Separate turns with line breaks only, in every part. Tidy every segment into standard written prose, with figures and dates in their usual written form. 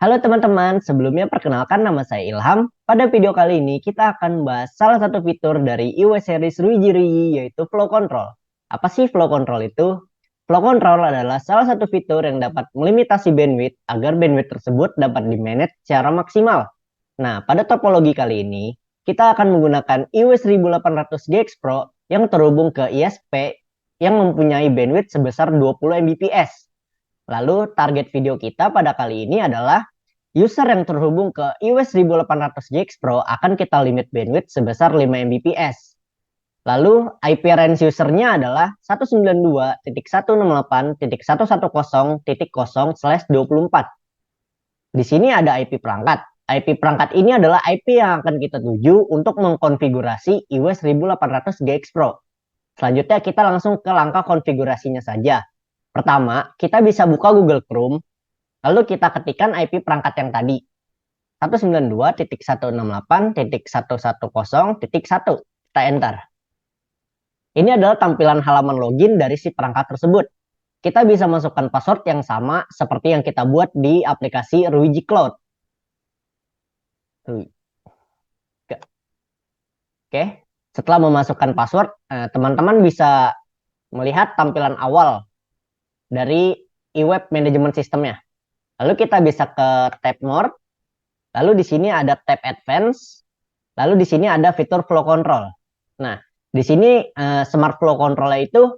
Halo teman-teman, sebelumnya perkenalkan nama saya Ilham. Pada video kali ini kita akan membahas salah satu fitur dari iOS series Ruigi yaitu Flow Control. Apa sih Flow Control itu? Flow Control adalah salah satu fitur yang dapat melimitasi bandwidth agar bandwidth tersebut dapat di-manage secara maksimal. Nah, pada topologi kali ini kita akan menggunakan iOS 1800 GX Pro yang terhubung ke ISP yang mempunyai bandwidth sebesar 20 Mbps. Lalu target video kita pada kali ini adalah user yang terhubung ke iOS 1800 GX Pro akan kita limit bandwidth sebesar 5 Mbps. Lalu IP range usernya adalah 192.168.110.0/24. Di sini ada IP perangkat. IP perangkat ini adalah IP yang akan kita tuju untuk mengkonfigurasi iOS 1800 GX Pro. Selanjutnya kita langsung ke langkah konfigurasinya saja. Pertama, kita bisa buka Google Chrome, lalu kita ketikkan IP perangkat yang tadi, 192.168.110.1. Kita enter. Ini adalah tampilan halaman login dari si perangkat tersebut. Kita bisa masukkan password yang sama seperti yang kita buat di aplikasi Ruigi Cloud. Oke, setelah memasukkan password, teman-teman bisa melihat tampilan awal dari eWeb Management System-nya. Lalu kita bisa ke tab More, lalu di sini ada tab Advance, lalu di sini ada fitur Flow Control. Nah, di sini Smart Flow Control itu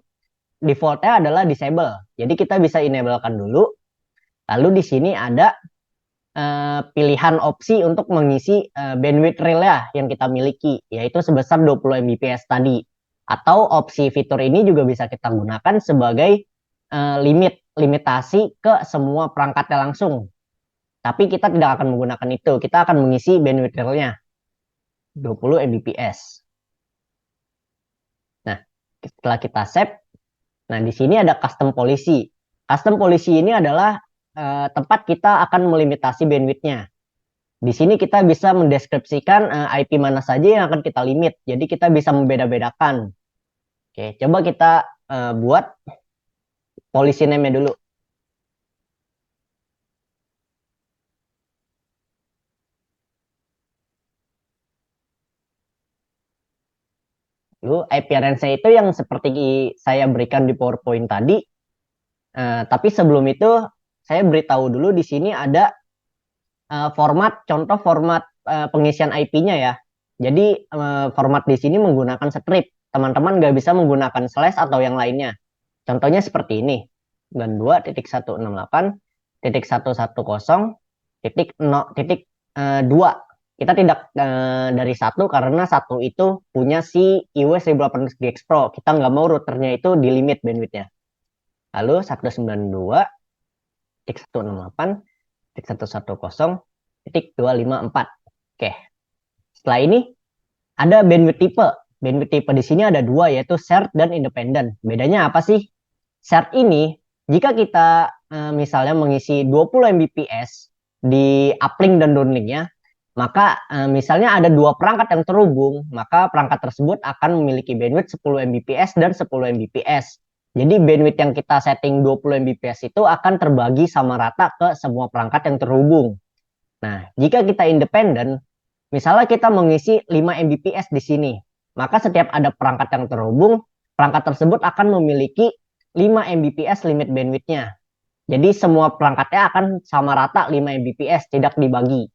defaultnya adalah disable. Jadi kita bisa enablekan dulu. Lalu di sini ada pilihan opsi untuk mengisi bandwidth real ya yang kita miliki, yaitu sebesar 20 Mbps tadi. Atau opsi fitur ini juga bisa kita gunakan sebagai limitasi ke semua perangkatnya langsung. Tapi kita tidak akan menggunakan itu. Kita akan mengisi bandwidth realnya 20 Mbps. Nah, setelah kita save, nah di sini ada custom policy. Custom policy ini adalah tempat kita akan melimitasi bandwidthnya. Di sini kita bisa mendeskripsikan IP mana saja yang akan kita limit. Jadi kita bisa membeda-bedakan. Oke, coba kita buat policy name-nya dulu. Lalu IP range-nya itu yang seperti saya berikan di PowerPoint tadi. Tapi sebelum itu saya beritahu dulu di sini ada contoh format pengisian IP-nya ya. Jadi format di sini menggunakan script. Teman-teman nggak bisa menggunakan slash atau yang lainnya. Contohnya seperti ini. 92.168.110.2. Kita tidak dari satu karena satu itu punya si iOS 1800 GX Pro. Kita nggak mau routernya itu di limit bandwidthnya. Lalu 192.168.110.254. Oke. Setelah ini ada bandwidth tipe. Bandwidth tipe di sini ada dua, yaitu shared dan independent. Bedanya apa sih? Shared ini, jika kita misalnya mengisi 20 Mbps di uplink dan downlinknya, maka misalnya ada dua perangkat yang terhubung, maka perangkat tersebut akan memiliki bandwidth 10 Mbps dan 10 Mbps. Jadi bandwidth yang kita setting 20 Mbps itu akan terbagi sama rata ke semua perangkat yang terhubung. Nah, jika kita independen, misalnya kita mengisi 5 Mbps di sini, maka setiap ada perangkat yang terhubung, perangkat tersebut akan memiliki 5 Mbps limit bandwidthnya. Jadi semua perangkatnya akan sama rata 5 Mbps, tidak dibagi.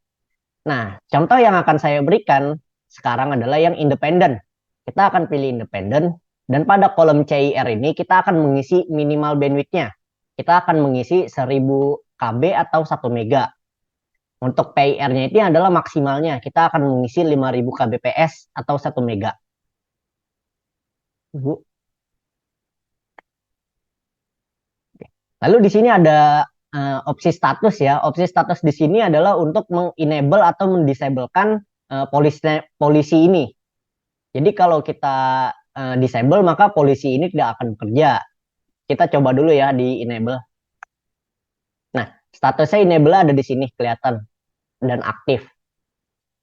Nah, contoh yang akan saya berikan sekarang adalah yang independen. Kita akan pilih independen, dan pada kolom CIR ini kita akan mengisi minimal bandwidthnya. Kita akan mengisi 1000 KB atau 1 mega. Untuk PIR-nya itu adalah maksimalnya. Kita akan mengisi 5000 kbps atau 1 mega. Bu. Lalu di sini ada opsi status ya. Opsi status di sini adalah untuk mengenable atau mendisablekan polisi ini. Jadi kalau kita disable maka polisi ini tidak akan bekerja. Kita coba dulu ya di enable. Nah, statusnya enable ada di sini kelihatan dan aktif.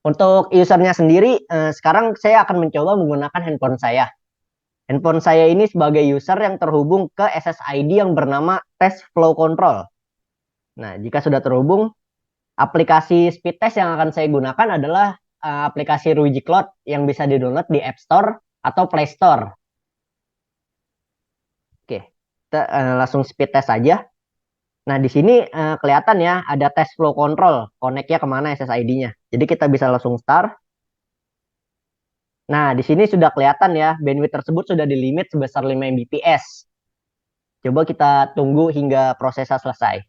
Untuk usernya sendiri, sekarang saya akan mencoba menggunakan handphone saya. Handphone saya ini sebagai user yang terhubung ke SSID yang bernama Test Flow Control. Nah, jika sudah terhubung, Aplikasi speed test yang akan saya gunakan adalah aplikasi Ruiji Cloud yang bisa di-download di App Store atau Play Store. Oke, kita langsung speed test saja. Nah, di sini kelihatan ya ada test flow control, connect-nya kemana SSID-nya. Jadi kita bisa langsung start. Nah, di sini sudah kelihatan ya, bandwidth tersebut sudah di limit sebesar 5 Mbps. Coba kita tunggu hingga prosesnya selesai.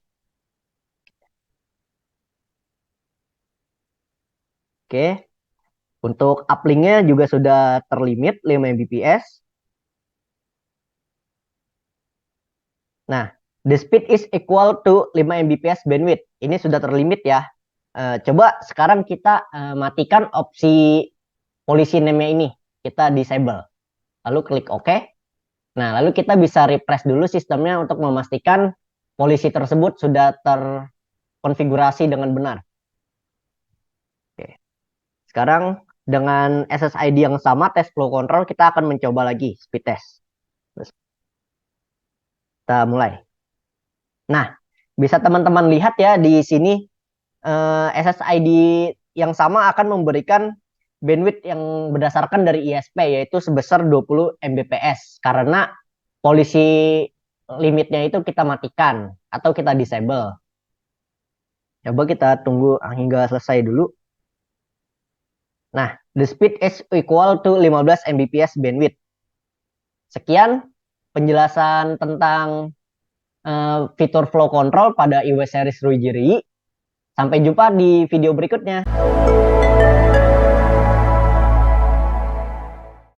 Oke, untuk uplink-nya juga sudah terlimit 5 Mbps. Nah, the speed is equal to 5 Mbps bandwidth. Ini sudah terlimit ya. Coba sekarang kita matikan opsi polisi name-nya ini. Kita disable. Lalu klik OK. Nah, lalu kita bisa refresh dulu sistemnya untuk memastikan polisi tersebut sudah terkonfigurasi dengan benar. Oke. Sekarang dengan SSID yang sama, test flow control, kita akan mencoba lagi speed test. Kita mulai. Nah, bisa teman-teman lihat ya di sini SSID yang sama akan memberikan bandwidth yang berdasarkan dari ISP yaitu sebesar 20 Mbps karena polisi limitnya itu kita matikan atau kita disable. Coba kita tunggu hingga selesai dulu. Nah, the speed is equal to 15 Mbps bandwidth. Sekian penjelasan tentang fitur flow control pada iWave series Ruiji. Sampai jumpa di video berikutnya.